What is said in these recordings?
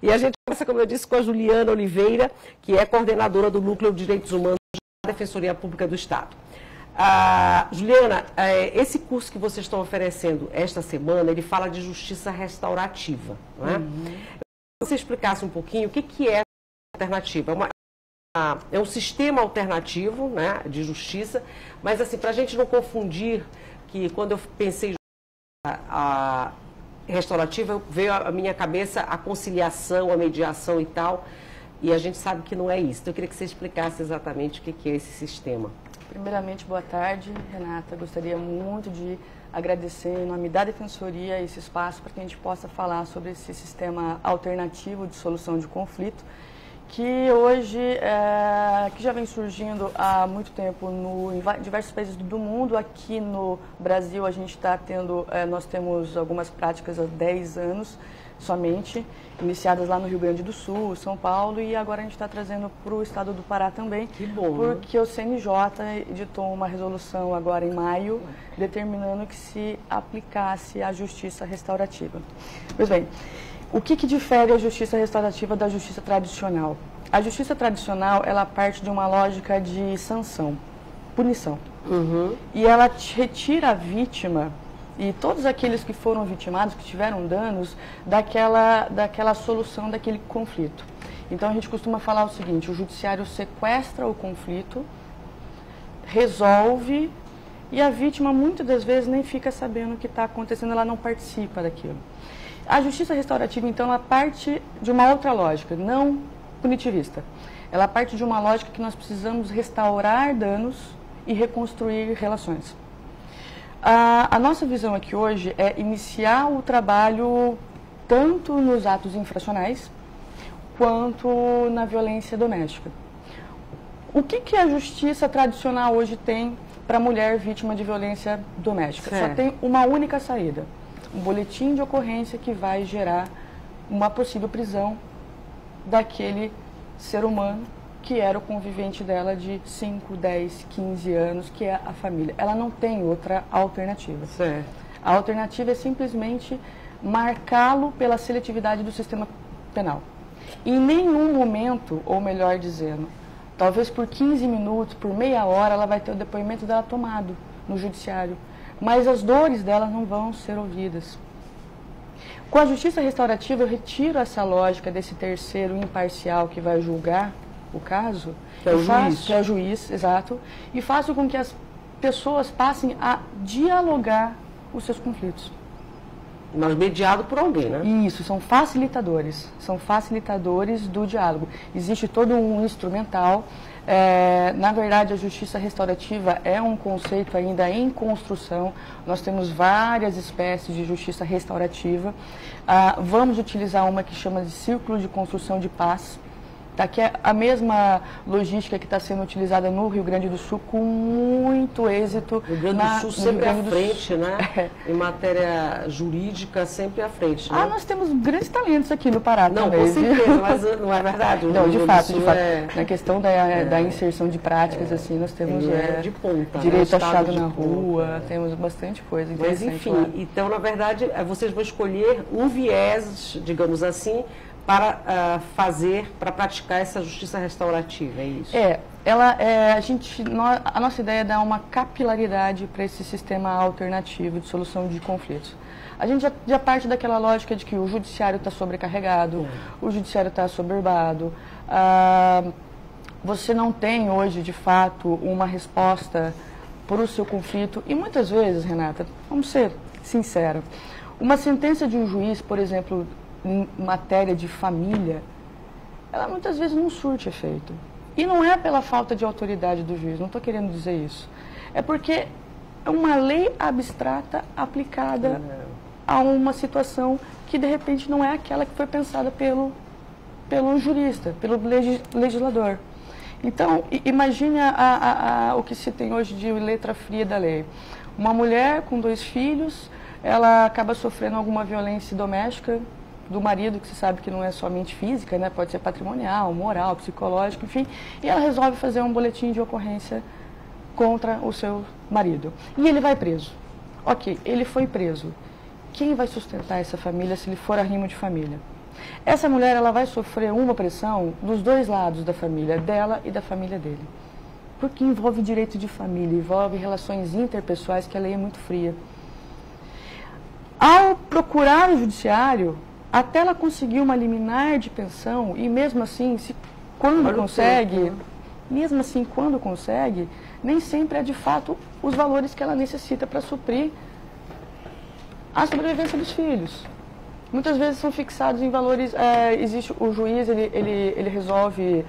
E a gente começa, como eu disse, com a Juliana Oliveira, que é coordenadora do Núcleo de Direitos Humanos da Defensoria Pública do Estado. Juliana, esse curso que vocês estão oferecendo esta semana, ele fala de justiça restaurativa, não é? Se você explicasse um pouquinho o que é alternativa. É um sistema alternativo, né, de justiça, mas assim, para a gente não confundir, que quando eu pensei a restaurativa, veio à minha cabeça a conciliação, a mediação e tal, e a gente sabe que não é isso. Então eu queria que você explicasse exatamente o que é esse sistema. Primeiramente, boa tarde, Renata. Gostaria muito de agradecer, em nome da Defensoria, esse espaço para que a gente possa falar sobre esse sistema alternativo de solução de conflito, que hoje, que já vem surgindo há muito tempo em diversos países do mundo. Aqui no Brasil, a gente está tendo, nós temos algumas práticas há 10 anos somente, iniciadas lá no Rio Grande do Sul, São Paulo, e agora a gente está trazendo para o estado do Pará também. Que bom, porque o CNJ editou uma resolução agora em maio, determinando que se aplicasse a justiça restaurativa. Pois bem, o que difere a justiça restaurativa da justiça tradicional? A justiça tradicional, ela parte de uma lógica de sanção, punição. E ela retira a vítima e todos aqueles que foram vitimados, que tiveram danos, daquela solução daquele conflito. Então a gente costuma falar o seguinte: o judiciário sequestra o conflito, resolve, e a vítima muitas das vezes nem fica sabendo o que está acontecendo, ela não participa daquilo. A justiça restaurativa, então, ela parte de uma outra lógica, não punitivista. Ela parte de uma lógica que nós precisamos restaurar danos e reconstruir relações. A nossa visão aqui hoje é iniciar o trabalho tanto nos atos infracionais quanto na violência doméstica. O que a justiça tradicional hoje tem para a mulher vítima de violência doméstica? Só tem uma única saída: um boletim de ocorrência que vai gerar uma possível prisão daquele ser humano que era o convivente dela de 5, 10, 15 anos, que é a família. Ela não tem outra alternativa. Certo. A alternativa é simplesmente marcá-lo pela seletividade do sistema penal. Em nenhum momento, ou melhor dizendo, talvez por 15 minutos, por meia hora, ela vai ter o depoimento dela tomado no judiciário. Mas as dores dela não vão ser ouvidas. Com a justiça restaurativa, eu retiro essa lógica desse terceiro imparcial que vai julgar o caso, que é o juiz. Que é o juiz, exato, e faço com que as pessoas passem a dialogar os seus conflitos. Mas mediado por alguém, né? Isso, são facilitadores do diálogo. Existe todo um instrumental. Na verdade, a justiça restaurativa é um conceito ainda em construção. Nós temos várias espécies de justiça restaurativa. Vamos utilizar uma que chama de círculo de construção de paz, que é a mesma logística que está sendo utilizada no Rio Grande do Sul com muito êxito. O Rio Grande do Sul sempre à frente, né? Em matéria jurídica, sempre à frente, né? Nós temos grandes talentos aqui no Pará também. Não, com certeza, mas não é verdade. Não, de fato. Na questão da inserção de práticas, assim, nós temos de ponta, direito achado na rua, temos bastante coisa interessante. Mas, enfim, então, na verdade, vocês vão escolher um viés, digamos assim, para praticar essa justiça restaurativa, é isso? A nossa ideia é dar uma capilaridade para esse sistema alternativo de solução de conflitos. A gente já parte daquela lógica de que o judiciário está sobrecarregado, o judiciário está assoberbado, você não tem hoje, de fato, uma resposta para o seu conflito, e muitas vezes, Renata, vamos ser sinceros, uma sentença de um juiz, por exemplo, em matéria de família, ela muitas vezes não surte efeito. E não é pela falta de autoridade do juiz, não estou querendo dizer isso. É porque é uma lei abstrata aplicada a uma situação que, de repente, não é aquela que foi pensada pelo jurista, pelo legislador. Então, imagine o que se tem hoje de letra fria da lei. Uma mulher com 2 filhos, ela acaba sofrendo alguma violência doméstica do marido, que se sabe que não é somente física, né? Pode ser patrimonial, moral, psicológico, enfim, e ela resolve fazer um boletim de ocorrência contra o seu marido. E ele vai preso. Ok, ele foi preso. Quem vai sustentar essa família se ele for arrimo de família? Essa mulher, ela vai sofrer uma pressão dos dois lados da família, dela e da família dele. Porque envolve direito de família, envolve relações interpessoais, que a lei é muito fria. Ao procurar o judiciário, até ela conseguir uma liminar de pensão, e mesmo assim, quando consegue, nem sempre é de fato os valores que ela necessita para suprir a sobrevivência dos filhos. Muitas vezes são fixados em valores, existe o juiz, ele resolve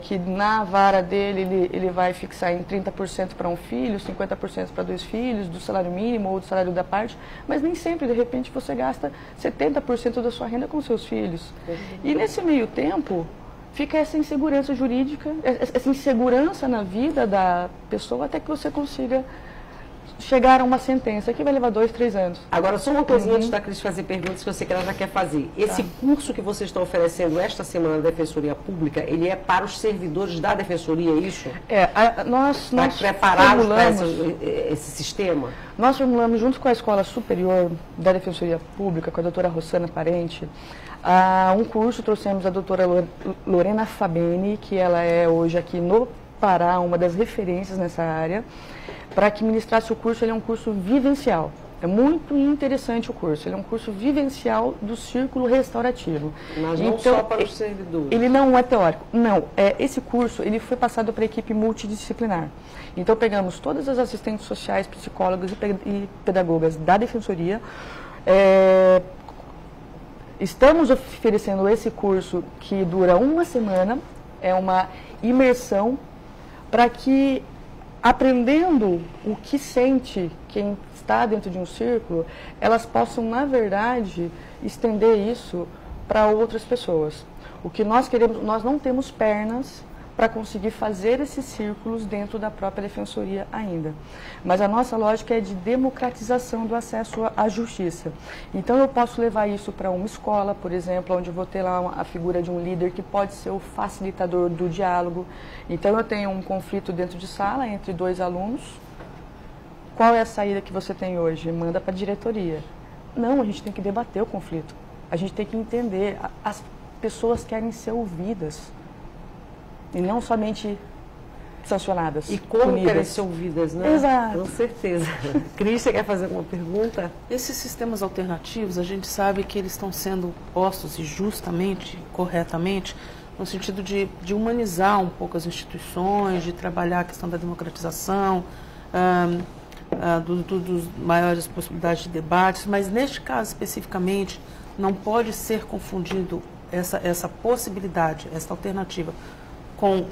que na vara dele ele vai fixar em 30% para um filho, 50% para 2 filhos, do salário mínimo ou do salário da parte, mas nem sempre, de repente, você gasta 70% da sua renda com seus filhos. E nesse meio tempo, fica essa insegurança jurídica, essa insegurança na vida da pessoa até que você consiga chegar a uma sentença que vai levar 2, 3 anos. Agora, só uma coisinha antes da Cris fazer perguntas que eu sei que ela já quer fazer. Esse curso que vocês estão oferecendo esta semana da Defensoria Pública, ele é para os servidores da Defensoria, é isso? Nós preparados para esse sistema? Nós formulamos, junto com a Escola Superior da Defensoria Pública, com a doutora Rossana Parente, um curso, trouxemos a doutora Lorena Fabeni, que ela é hoje aqui no Pará, uma das referências nessa área, para que ministrasse o curso. Ele é um curso vivencial. É muito interessante o curso. Ele é um curso vivencial do círculo restaurativo. Mas não só para os servidores. Ele não é teórico. Não. Esse curso ele foi passado para a equipe multidisciplinar. Então, pegamos todas as assistentes sociais, psicólogas e pedagogas da Defensoria. Estamos oferecendo esse curso que dura uma semana. É uma imersão para que, aprendendo o que sente quem está dentro de um círculo, elas possam, na verdade, estender isso para outras pessoas. O que nós queremos, nós não temos pernas para conseguir fazer esses círculos dentro da própria defensoria ainda. Mas a nossa lógica é de democratização do acesso à justiça. Então eu posso levar isso para uma escola, por exemplo, onde eu vou ter lá a figura de um líder que pode ser o facilitador do diálogo. Então eu tenho um conflito dentro de sala entre 2 alunos. Qual é a saída que você tem hoje? Manda para a diretoria. Não, a gente tem que debater o conflito. A gente tem que entender. As pessoas querem ser ouvidas. E não somente sancionadas. E como punidas. querem ser ouvidas, né? Exato. Com certeza. Cris, você quer fazer alguma pergunta? Esses sistemas alternativos, a gente sabe que eles estão sendo postos, e justamente, corretamente, no sentido de humanizar um pouco as instituições, de trabalhar a questão da democratização, dos maiores possibilidades de debates, mas neste caso especificamente, não pode ser confundido essa possibilidade, essa alternativa, com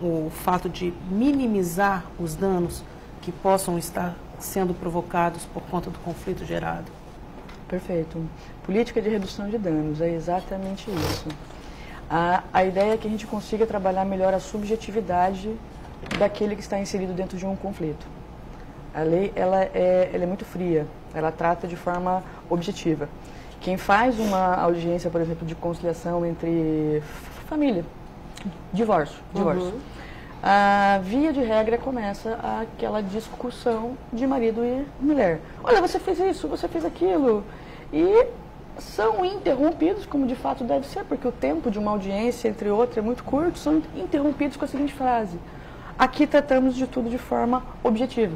o fato de minimizar os danos que possam estar sendo provocados por conta do conflito gerado. Perfeito. Política de redução de danos, é exatamente isso. A ideia é que a gente consiga trabalhar melhor a subjetividade daquele que está inserido dentro de um conflito. A lei ela é muito fria, ela trata de forma objetiva. Quem faz uma audiência, por exemplo, de conciliação entre família, divórcio. Via de regra começa aquela discussão de marido e mulher. Olha, você fez isso, você fez aquilo. E são interrompidos, como de fato deve ser, porque o tempo de uma audiência, entre outras, é muito curto, são interrompidos com a seguinte frase: aqui tratamos de tudo de forma objetiva.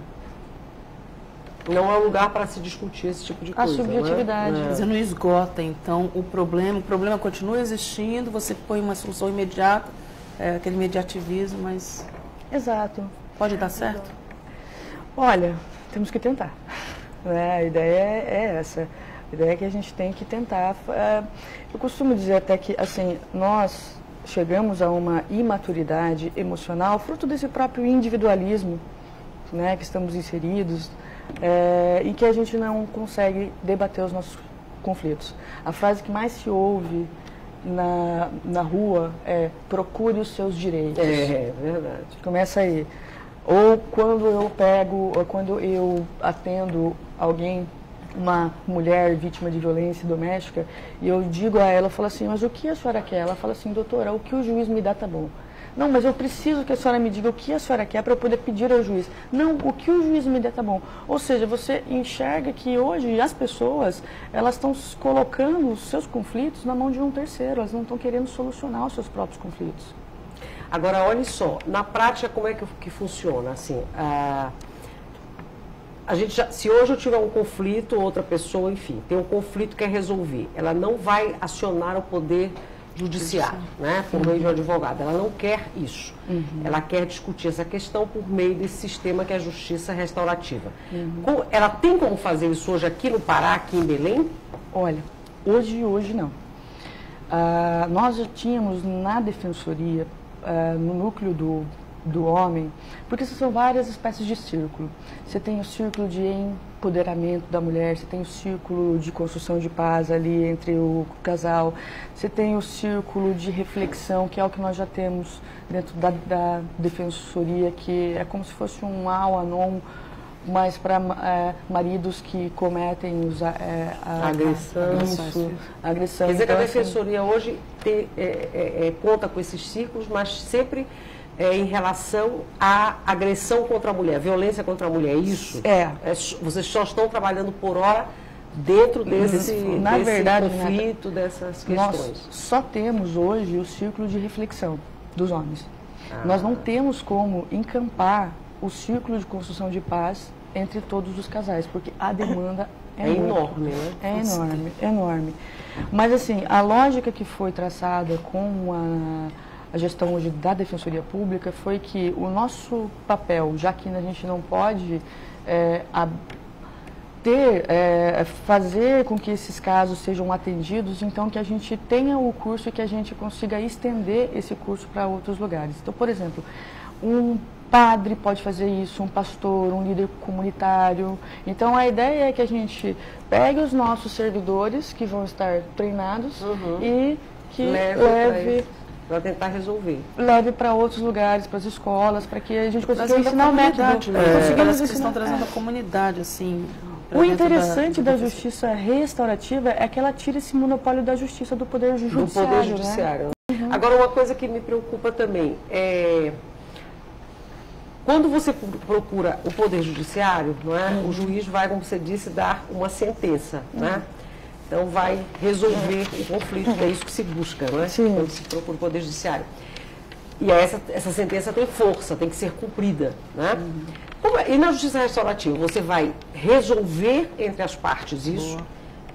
Não há lugar para se discutir esse tipo de coisa. A subjetividade. Quer dizer, não esgota, então, o problema continua existindo, você põe uma solução imediata, aquele imediativismo, mas... Exato. Pode dar certo? Olha, temos que tentar. A ideia é essa. A ideia é que a gente tem que tentar. Eu costumo dizer até que, assim, nós chegamos a uma imaturidade emocional, fruto desse próprio individualismo, né, que estamos inseridos, em que a gente não consegue debater os nossos conflitos. A frase que mais se ouve na rua é: procure os seus direitos. É verdade. Começa aí. Ou quando eu atendo alguém, uma mulher vítima de violência doméstica, e eu digo a ela, eu falo assim: mas o que a senhora quer? Ela fala assim: doutora, o que o juiz me dá tá bom. Não, mas eu preciso que a senhora me diga o que a senhora quer para eu poder pedir ao juiz. Não, o que o juiz me der tá bom. Ou seja, você enxerga que hoje as pessoas, elas estão colocando os seus conflitos na mão de um terceiro, elas não estão querendo solucionar os seus próprios conflitos. Agora, olha só, na prática, como é que funciona? Assim, se hoje eu tiver um conflito, outra pessoa, enfim, tem um conflito que quer resolver, ela não vai acionar o poder judiciário, né, por meio de um advogado. Ela não quer isso. Ela quer discutir essa questão por meio desse sistema que é a justiça restaurativa. Ela tem como fazer isso hoje aqui no Pará, aqui em Belém? Olha, hoje não. Nós já tínhamos na defensoria, no núcleo do homem, porque são várias espécies de círculo. Você tem o círculo de empoderamento da mulher, você tem o círculo de construção de paz ali entre o casal, você tem o círculo de reflexão, que é o que nós já temos dentro da defensoria, que é como se fosse um anon, mas para maridos que cometem agressão. Quer dizer que a defensoria hoje conta com esses círculos, mas sempre em relação à agressão contra a mulher, violência contra a mulher, é isso? Vocês só estão trabalhando por hora dentro desse conflito, dessas questões? Nós só temos hoje o círculo de reflexão dos homens. Nós não temos como encampar o círculo de construção de paz entre todos os casais, porque a demanda é enorme, né? É enorme. Mas assim, a lógica que foi traçada com a gestão hoje da Defensoria Pública foi que o nosso papel, já que a gente não pode fazer com que esses casos sejam atendidos, então que a gente tenha o curso e que a gente consiga estender esse curso para outros lugares. Então, por exemplo, um padre pode fazer isso, um pastor, um líder comunitário. Então, a ideia é que a gente pegue os nossos servidores que vão estar treinados e que leve para tentar resolver. Leve para outros lugares, para as escolas, para que a gente consiga ensinar o método. Eles estão trazendo a comunidade, assim. O interessante da justiça restaurativa é que ela tira esse monopólio da justiça do Poder Judiciário. Do Poder Judiciário. Né? Agora, uma coisa que me preocupa também é... Quando você procura o Poder Judiciário, não é? O juiz vai, como você disse, dar uma sentença, né? Então, vai resolver o conflito, que é isso que se busca, não é? Quando se procura o Poder Judiciário. E aí essa sentença tem força, tem que ser cumprida, né? E na Justiça Restaurativa, você vai resolver entre as partes isso,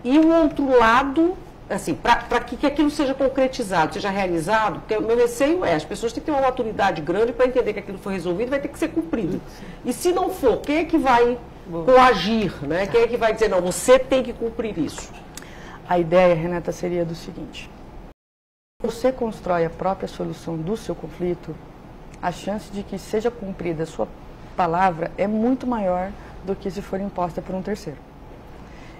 e o outro lado, assim, para que aquilo seja concretizado, seja realizado, porque o meu receio as pessoas têm que ter uma maturidade grande para entender que aquilo foi resolvido e vai ter que ser cumprido. E se não for, quem é que vai coagir, né? Quem é que vai dizer, não, você tem que cumprir isso? A ideia, Renata, seria do seguinte: você constrói a própria solução do seu conflito, a chance de que seja cumprida a sua palavra é muito maior do que se for imposta por um terceiro.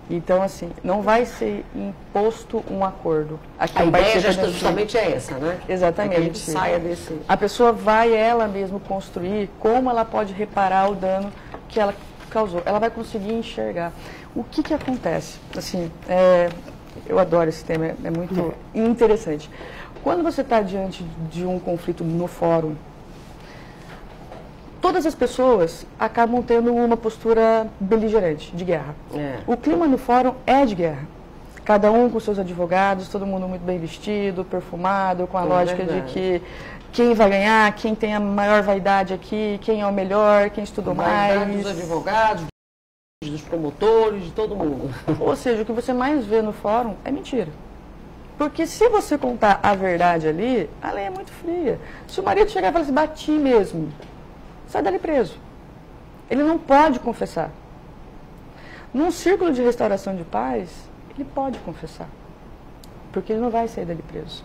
Então, assim, não vai ser imposto um acordo. A ideia justamente é essa, né? Exatamente. É que a gente saia desse... A pessoa vai ela mesma construir como ela pode reparar o dano que ela causou. Ela vai conseguir enxergar. O que acontece? Assim, eu adoro esse tema, é muito interessante. Quando você está diante de um conflito no fórum, todas as pessoas acabam tendo uma postura beligerante, de guerra. O clima no fórum é de guerra. Cada um com seus advogados, todo mundo muito bem vestido, perfumado, com a lógica de que quem vai ganhar, quem tem a maior vaidade aqui, quem é o melhor, quem estudou mais. Dos advogados, dos promotores, de todo mundo. Ou seja, o que você mais vê no fórum é mentira. Porque se você contar a verdade ali, a lei é muito fria. Se o marido chegar e falar assim, bati mesmo, sai dali preso. Ele não pode confessar. Num círculo de restauração de paz, ele pode confessar. Porque ele não vai sair dali preso.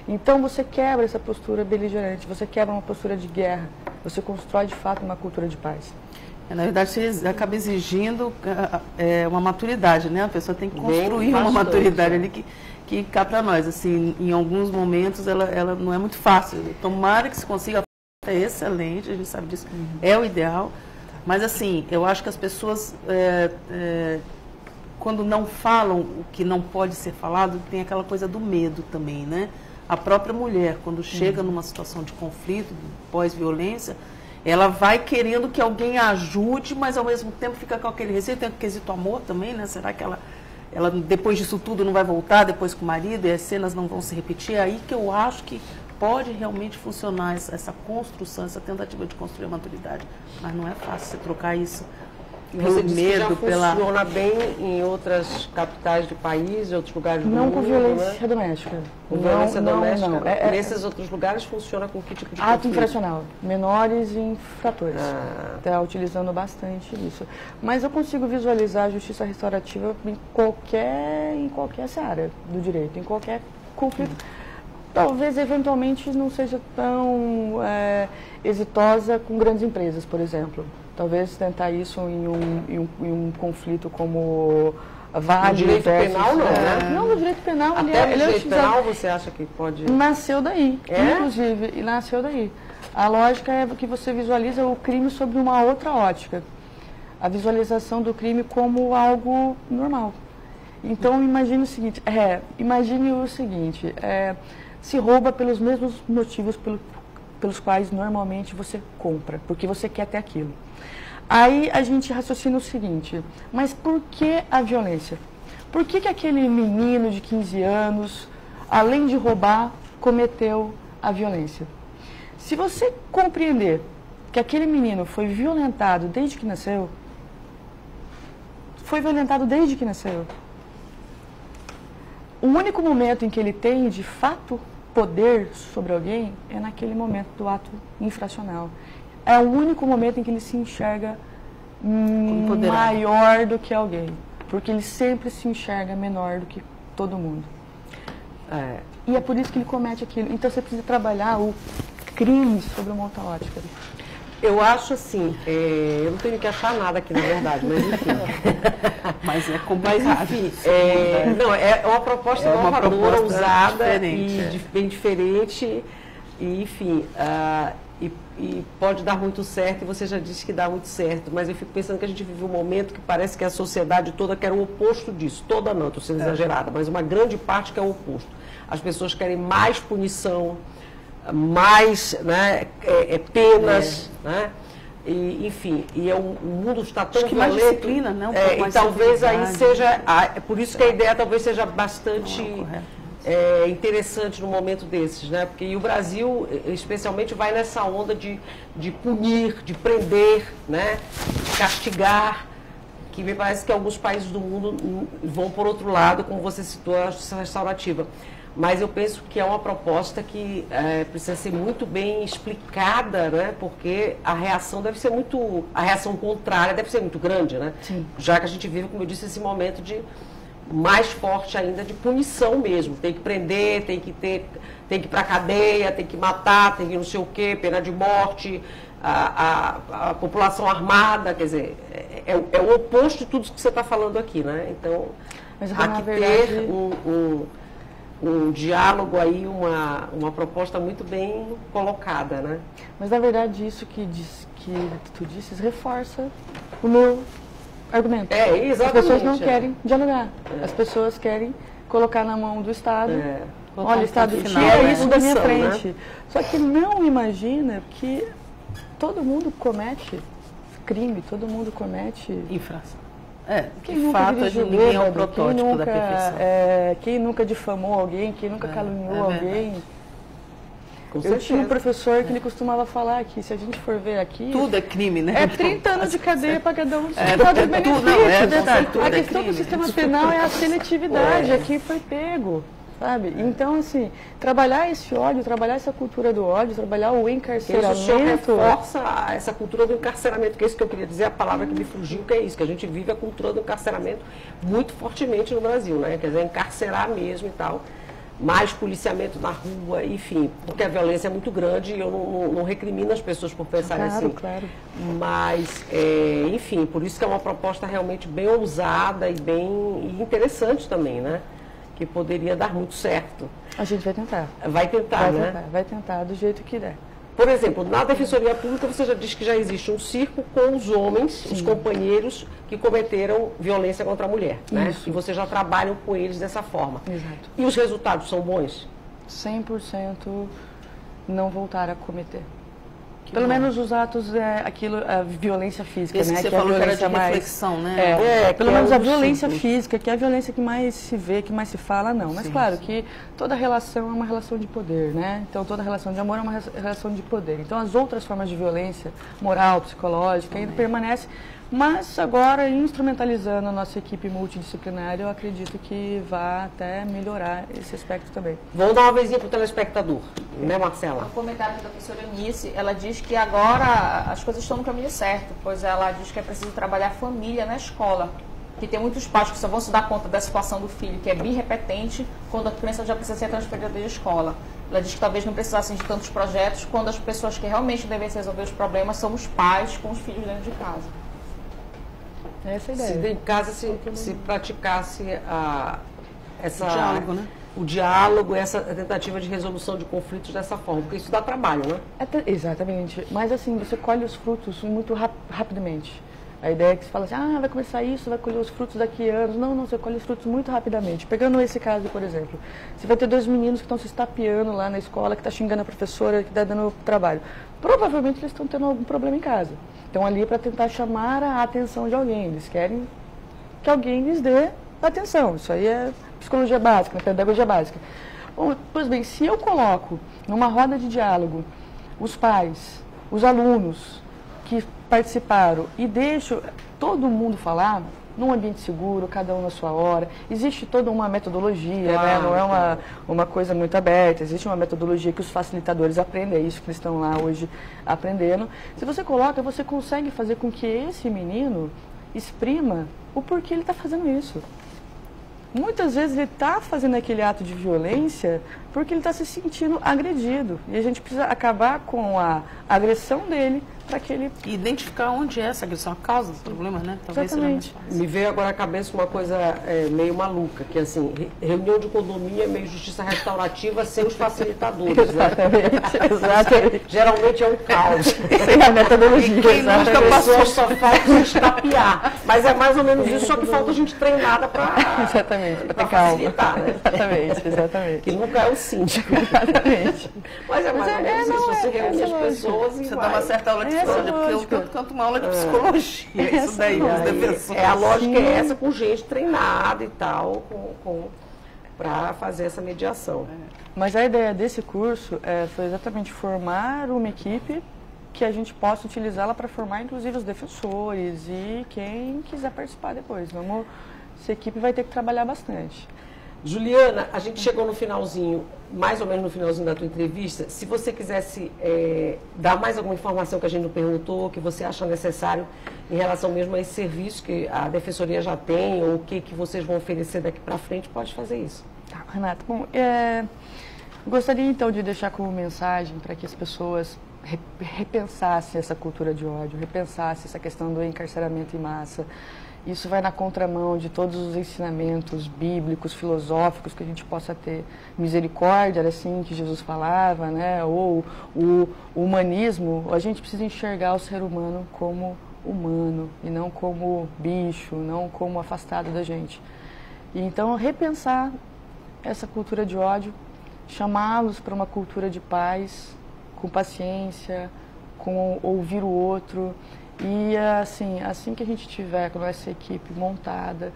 Então você quebra essa postura beligerante, você quebra uma postura de guerra, você constrói de fato uma cultura de paz. Na verdade, você acaba exigindo uma maturidade, né? A pessoa tem que construir uma maturidade ali que cá para nós. Assim, em alguns momentos ela não é muito fácil. Tomara que se consiga, é excelente, a gente sabe disso, é o ideal. Mas assim, eu acho que as pessoas, quando não falam o que não pode ser falado, tem aquela coisa do medo também, né? A própria mulher, quando chega numa situação de conflito, pós-violência, ela vai querendo que alguém a ajude, mas ao mesmo tempo fica com aquele receio, tem o quesito amor também, né? Será que ela depois disso tudo não vai voltar, depois com o marido, e as cenas não vão se repetir? É aí que eu acho que pode realmente funcionar essa construção, essa tentativa de construir a maturidade. Mas não é fácil você trocar isso Você disse que já funciona bem em outras capitais do país, em outros lugares do mundo, não com violência doméstica. Com violência doméstica? Não. Nesses outros lugares funciona com que tipo de ato conflito? infracional, menores e infratores. Está utilizando bastante isso. Mas eu consigo visualizar a justiça restaurativa em qualquer seara do direito, em qualquer conflito. Talvez, eventualmente, não seja tão exitosa com grandes empresas, por exemplo. Talvez tentar isso em um conflito como Vale. No direito penal, não, né? Não, no direito penal. Até no direito penal você acha que pode... Nasceu daí, inclusive, nasceu daí. A lógica é que você visualiza o crime sob uma outra ótica. A visualização do crime como algo normal. Então, imagine o seguinte, se rouba pelos mesmos motivos pelos quais normalmente você compra, porque você quer ter aquilo. Aí a gente raciocina o seguinte, mas por que a violência? Por que aquele menino de 15 anos, além de roubar, cometeu a violência? Se você compreender que aquele menino foi violentado desde que nasceu, o único momento em que ele tem, de fato, poder sobre alguém é naquele momento do ato infracional. É o único momento em que ele se enxerga maior do que alguém. Porque ele sempre se enxerga menor do que todo mundo. E é por isso que ele comete aquilo. Então você precisa trabalhar o crime sobre uma outra ótica. Eu acho assim, eu não tenho que achar nada aqui, na verdade, mas enfim. Mas é complicado. Mas enfim, é uma proposta inovadora, ousada e bem diferente. E, enfim, e pode dar muito certo, e você já disse que dá muito certo, mas eu fico pensando que a gente vive um momento que parece que a sociedade toda quer o oposto disso. Toda não, estou sendo exagerada, mas uma grande parte quer o oposto. As pessoas querem mais punição, mais penas, né? E, enfim, o mundo está tão violento, mais disciplina, né? E talvez aí seja, por isso que a ideia talvez seja bastante interessante no momento desses, né? Porque o Brasil, especialmente, vai nessa onda de punir, de prender, né? De castigar, que me parece que alguns países do mundo vão por outro lado, como você citou, a justiça restaurativa. Mas eu penso que é uma proposta que precisa ser muito bem explicada, né? Porque a reação a reação contrária deve ser muito grande, né? Sim. Já que a gente vive, como eu disse, esse momento mais forte ainda de punição mesmo. Tem que prender, tem que ir para a cadeia, tem que matar, tem que não sei o quê, pena de morte, a população armada, quer dizer, é o oposto de tudo que você está falando aqui, né? Então, há que ter um diálogo aí, uma proposta muito bem colocada, né? Mas, na verdade, isso que tu disses reforça o meu argumento. Exatamente. As pessoas não querem dialogar. As pessoas querem colocar na mão do Estado. Olha, Estado, tira isso da minha frente. Né? Só que não imagina que todo mundo comete crime, todo mundo comete infração. De fato, ninguém é um protótipo da perfeição. Quem nunca difamou alguém, quem nunca caluniou alguém. Eu tinha um professor que ele costumava falar que, se a gente for ver aqui... Tudo é crime, né? 30 anos de cadeia para cada um dos benefícios. A questão do sistema penal é a seletividade. Aqui foi pego, sabe? Então, assim, trabalhar esse ódio, trabalhar essa cultura do ódio, trabalhar o encarceramento... Isso reforça essa cultura do encarceramento, que é isso que eu queria dizer, a palavra que me fugiu, que é isso, que a gente vive a cultura do encarceramento muito fortemente no Brasil, né? Quer dizer, encarcerar mesmo e tal. Mais policiamento na rua, enfim, porque a violência é muito grande e eu não recrimino as pessoas por pensarem assim. Claro. Mas, enfim, por isso que é uma proposta realmente bem ousada e bem interessante também, né? Que poderia dar muito certo. A gente vai tentar. Vai tentar, né? Vai tentar, do jeito que der. Por exemplo, na Defensoria Pública você já disse que já existe um circo com os homens, os companheiros que cometeram violência contra a mulher, né? Isso. E vocês já trabalham com eles dessa forma. Exato. E os resultados são bons? 100% não voltar a cometer. Pelo menos os atos, a violência física, Esse né? que você que é a falou que era de violência reflexão, né? Pelo que menos é a um violência ciclo. física, que é a violência que mais se vê, que mais se fala, não. Mas Sim, claro sim. que toda relação é uma relação de poder, né? Então toda relação de amor é uma relação de poder. Então as outras formas de violência, moral, psicológica, ainda permanecem. Mas agora, instrumentalizando a nossa equipe multidisciplinar, eu acredito que vai até melhorar esse aspecto também. Vamos dar uma vezinha para o telespectador, né, Marcela? Um comentário da professora Eunice, ela diz que agora as coisas estão no caminho certo, pois ela diz que é preciso trabalhar a família na escola. Que tem muitos pais que só vão se dar conta da situação do filho, que é birrepetente, quando a criança já precisa ser transferida da escola. Ela diz que talvez não precisassem de tantos projetos, quando as pessoas que realmente devem resolver os problemas são os pais com os filhos dentro de casa. Essa é a Se ideia. dentro de casa se praticasse O diálogo, né? o diálogo, essa tentativa de resolução de conflitos dessa forma, porque isso dá trabalho, né? Exatamente. Mas assim, você colhe os frutos muito rapidamente. A ideia é que você fala assim, vai começar isso, vai colher os frutos daqui a anos. Não, você colhe os frutos muito rapidamente. Pegando esse caso, por exemplo, você vai ter 2 meninos que estão se estapeando lá na escola, que está xingando a professora, que está dando trabalho. Provavelmente eles estão tendo algum problema em casa. Estão ali para tentar chamar a atenção de alguém. Eles querem que alguém lhes dê atenção. Isso aí é psicologia básica, pedagogia básica. Bom, pois bem, se eu coloco numa roda de diálogo os pais, os alunos que participaram e deixo todo mundo falar, num ambiente seguro, cada um na sua hora, existe toda uma metodologia, Claro, né? Não é uma coisa muito aberta, existe uma metodologia que os facilitadores aprendem, é isso que eles estão lá hoje aprendendo. Se você coloca, você consegue fazer com que esse menino exprima o porquê ele está fazendo isso. Muitas vezes ele está fazendo aquele ato de violência porque ele está se sentindo agredido. E a gente precisa acabar com a agressão dele para que ele... E identificar onde é essa agressão, a causa do problema, né? Talvez seja mais Exatamente. fácil. Me veio agora à cabeça uma coisa meio maluca, que assim, reunião de condomínio é meio justiça restaurativa sem os facilitadores, né? Exatamente. Geralmente é um caos. Sem a metodologia. Quem nunca Exatamente. passou só falta se estapear. Mas é mais ou menos isso, só que falta a gente treinada para Exatamente, para ter calma. facilitar, né? Exatamente. Que nunca é o síndico. Exatamente. Mas é mais ou menos isso, você reúne as pessoas e Você vai. dá uma certa aula de Essa psicologia, porque eu lógica. tanto quanto uma aula de psicologia. Isso Essa daí, os lógica. defensores. A lógica é essa, com gente treinada e tal, para fazer essa mediação. Mas a ideia desse curso foi exatamente formar uma equipe que a gente possa utilizá-la para formar, inclusive, os defensores e quem quiser participar depois. Essa equipe vai ter que trabalhar bastante. Juliana, a gente chegou no finalzinho, mais ou menos no finalzinho da tua entrevista. Se você quisesse dar mais alguma informação que a gente não perguntou, que você acha necessário em relação mesmo a esse serviço que a Defensoria já tem, ou o que vocês vão oferecer daqui para frente, pode fazer isso. Tá, Renata, bom, gostaria então de deixar como mensagem para que as pessoas repensassem essa cultura de ódio, repensassem essa questão do encarceramento em massa. Isso vai na contramão de todos os ensinamentos bíblicos, filosóficos que a gente possa ter. Misericórdia, era assim que Jesus falava, né? Ou o humanismo, a gente precisa enxergar o ser humano como humano e não como bicho, não como afastado da gente. E então repensar essa cultura de ódio, chamá-los para uma cultura de paz, com paciência, com ouvir o outro. E assim que a gente tiver com essa equipe montada,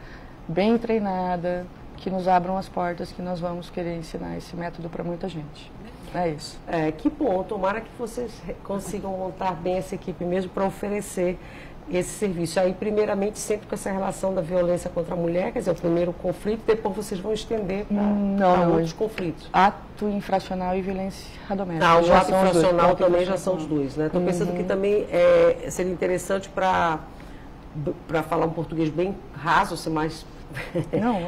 bem treinada, que nos abram as portas, que nós vamos querer ensinar esse método para muita gente. É isso. Que bom, tomara que vocês consigam montar bem essa equipe mesmo para oferecer esse serviço. Aí, primeiramente, sempre com essa relação da violência contra a mulher, quer dizer, o primeiro conflito, depois vocês vão estender para outros conflitos. Ato infracional e violência doméstica. O Já ato são os dois. infracional também já são os dois, né? Estou pensando que também seria interessante para falar um português bem raso, assim, mais...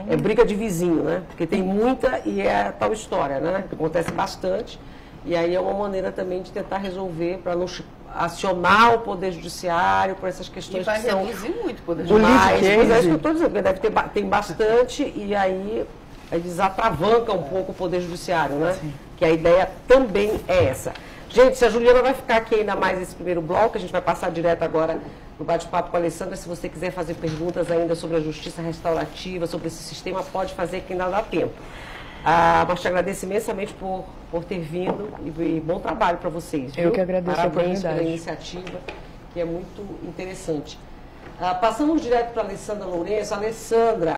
é briga de vizinho, né? Porque tem muita e é tal história, né? Que acontece bastante. E aí é uma maneira também de tentar resolver para não acionar o Poder Judiciário por essas questões E vai que são... reduzir muito o Poder Mas Judiciário. é isso que eu estou dizendo, porque tem bastante e aí eles atravancam um pouco o Poder Judiciário, né? Sim. Que a ideia também é essa. Gente, se a Juliana vai ficar aqui ainda mais nesse primeiro bloco, a gente vai passar direto agora no bate-papo com a Alessandra. Se você quiser fazer perguntas ainda sobre a justiça restaurativa, sobre esse sistema, pode fazer que ainda dá tempo. Mas te agradeço imensamente por ter vindo e bom trabalho para vocês. Eu que agradeço a oportunidade. Parabéns pela iniciativa, que é muito interessante. Passamos direto para a Alessandra Lourenço. Alessandra,